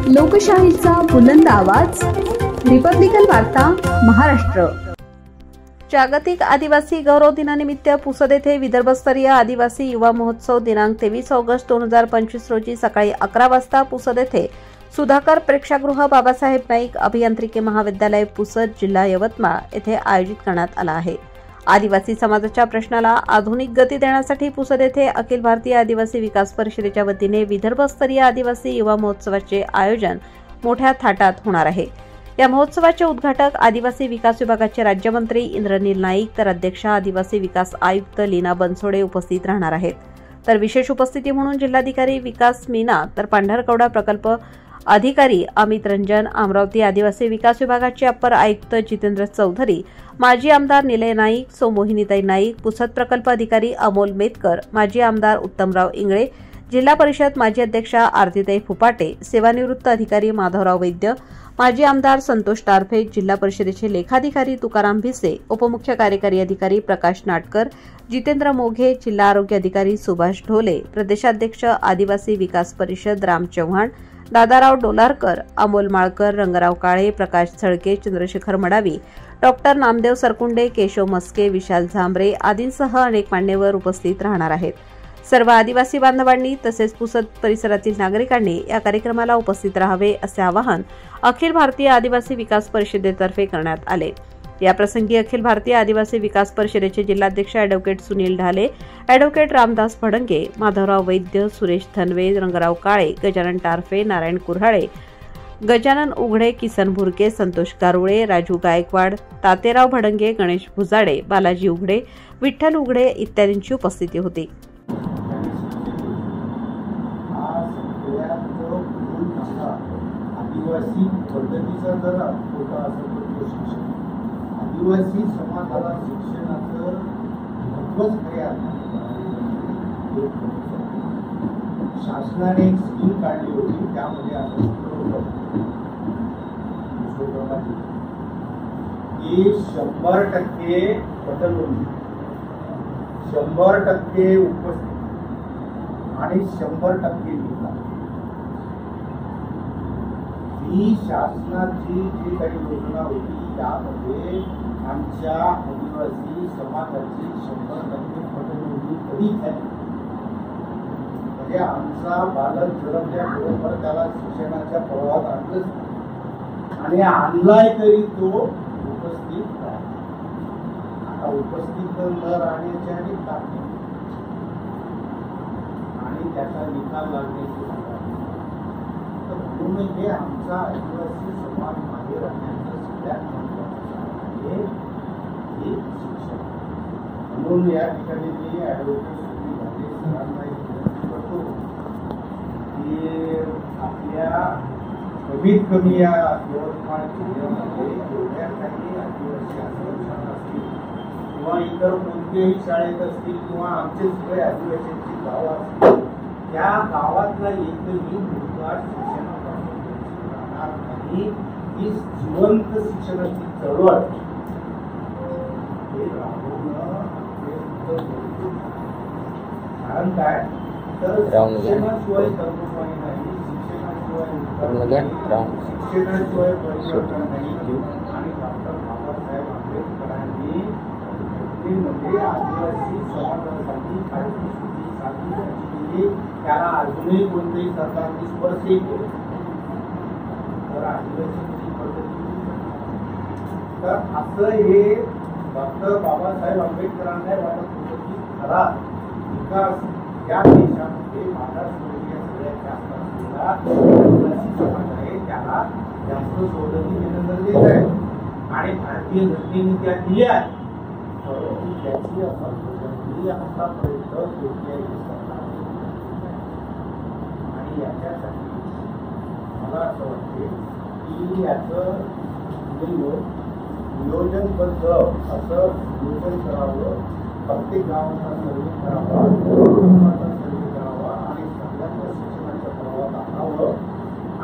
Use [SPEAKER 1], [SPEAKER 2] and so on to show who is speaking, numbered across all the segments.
[SPEAKER 1] लोकशाहीचा बुलंद आवाज, रिपब्लिकन वार्ता महाराष्ट्र। जागतिक आदिवासी गौरव दिनानिमित्त पुसद येथे विदर्भस्तरीय आदिवासी युवा महोत्सव दिनांक 23 ऑगस्ट 2025 रोजी सकाळी 11 वाजता पुसद येथे सुधाकर प्रेक्षागृह बाबासाहेब नाईक अभियांत्रिकी महाविद्यालय पुसद जिल्हा यवतमाळ येथे आयोजित करण्यात आला आहे। आदिवासी समाजाच्या प्रश्नाला आधुनिक गती देण्यासाठी पुसद येथे अखिल भारतीय आदिवासी विकास परिषदेच्या वतीने विदर्भस्तरीय आदिवासी युवा महोत्सवाचे आयोजन मोठ्या थाटात होणार आहे। या महोत्सवाचे उद्घाटक आदिवासी विकास विभागाचे राज्यमंत्री इंद्रनील नाईक तर अध्यक्षा आदिवासी विकास आयुक्त लीना बनसोडे उपस्थित राहणार आहेत। तर विशेष उपस्थिती म्हणून जिल्हाधिकारी विकास मीना तर पांढरकवडा प्रकल्प अधिकारी अमित रंजन, अमरावती आदिवासी विकास विभागाचे अप्पर आयुक्त जितेंद्र चौधरी, माजी आमदार निलय नाईक, सोमोहिनीताई नाईक, पुसद प्रकल्प अधिकारी अमोल मेतकर, माजी आमदार उत्तमराव इंगळे, जिल्हा परिषद माजी अध्यक्षा आरतीताई फुपाटे, सेवानिवृत्त अधिकारी माधवराव वैद्य, माजी आमदार संतोष टारफे, जिल्हा परिषदेचे लेखाधिकारी तुकाराम भिसे, उपमुख्य कार्यकारी अधिकारी प्रकाश नाटकर, जितेंद्र मोघे, जिल्हा आरोग्य अधिकारी सुभाष ढोले, प्रदेशाध्यक्ष आदिवासी विकास परिषद राम चव्हाण, दादाराव डोलारकर, अमोल माळकर, रंगराव काळे, प्रकाश छळके, चंद्रशेखर मडावी, डॉक्टर नामदेव सरकुंडे, केशव मस्के, विशाल झांबरे आदींसह अनेक मान्यवर उपस्थित राहणार आहेत। सर्व आदिवासी बांधवांनी तसेच पुसद परिसरातील नागरिकांनी या कार्यक्रमाला उपस्थित राहावे असे आवाहन अखिल भारतीय आदिवासी विकास परिषदेतर्फे करण्यात आले। या प्रसंगी अखिल भारतीय आदिवासी विकास परिषदेचे जिल्हाध्यक्ष ॲडव्होकेट सुनील ढाले, ॲडव्होकेट रामदास फडंगे, माधवराव वैद्य, सुरेश धनवे, रंगराव काळे, गजानन टारफे, नारायण कुऱ्हाळे, गजानन उघडे, किसन भुरके, संतोष गारुळे, राजू गायकवाड, तातेराव भडंगे, गणेश भुजाडे, बालाजी उघडे, विठ्ठल उघडे इत्यादींची उपस्थिती होती।
[SPEAKER 2] आदिवासी पद्धतीचा जर होता असेल तर शिक्षण, आदिवासी समाजाला शिक्षणाचं महत्त्वच खरे शासनाने एक स्कीम काढली होती, त्यामध्ये आपण की 100% पटनोंदी, 100% उपस्थिती आणि 100% निकाल ही शासनाची जी काही योजना होती त्यामध्ये आमच्या आदिवासी समाजाची 100% पटनोंदी कधी झाली। म्हणजे आमचा बालक जन्मल्याबरोबर त्याला शिक्षणाच्या प्रवाहात आणलंच आणि आणलाय तरी तो उपस्थित राहिला। आता उपस्थित न राहण्याचे आणि कारण आणि त्याचा निकाल लागण्याची म्हणून हे आमचा आदिवासी समाज मागे राहण्याचं सगळ्यात महत्त्वाचं आहे हे शिक्षण। म्हणून या ठिकाणी मी ॲडव्होकेट सुनील ढाले सरांना विनंती करतो की आपल्या कमीत कमी या यवतमाळ जिल्ह्यामध्ये एवढ्या काही आदिवासी आश्रमशाळा असतील किंवा इतर कोणत्याही शाळेत असतील किंवा आमचे सगळे आदिवासींची गावं असतील, त्या गावातला एकही मुलगा शिक्षणापासून राहणार नाही। ही जिवंत शिक्षणाची चळवळ हे राबवणं कारण काय तर शिक्षणाशिवाय कर्मचारी नाही, शिक्षणाशिवाय शिक्षणाशिवाय परिवर्तन नाही। आणि डॉक्टर बाबासाहेब आंबेडकरांनी म्हणजे आदिवासी समाजासाठी काही स्थिती साधली, त्याला अजूनही कोणतेही सरकारने स्पर्शही केले तर आदिवासी पद्धती तर असं हे डॉक्टर बाबासाहेब आंबेडकरांना वाटत होतं की खरा विकास या देशामध्ये मागासवर्गीय सगळ्यात जास्त असलेला आदिवासी समाज आहे, त्याला जास्त सवलती देणं गरजेचं आहे आणि भारतीय घटनेने त्या दिल्या आहेत। परंतु त्याची अंमलबजावणी आतापर्यंत कोणत्याही सरकारने आणि याच्यासाठी मला असं वाटते की याचं नियोजनबद्ध असं नियोजन करावं, प्रत्येक गावाचा सर्वे करावा, सर्वे करावा आणि सगळ्यांना शिक्षणाच्या प्रवाहात आणावं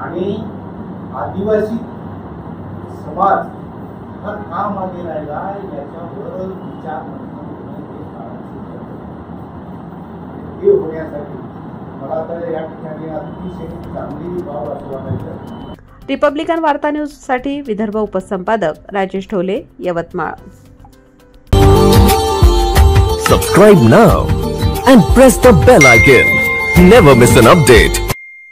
[SPEAKER 2] आणि आदिवासी समाज हा का मागे राहिला याच्यावर विचार हे होण्यासाठी मला तर या ठिकाणी अतिशय चांगली बाब असं वाटायचं.
[SPEAKER 1] रिपब्लिकन वार्ता न्यूज साठी Vidarbha उपसंपादक Rajesh Dhole, Yavatmal.
[SPEAKER 3] Subscribe now and press the bell icon. Never miss an update.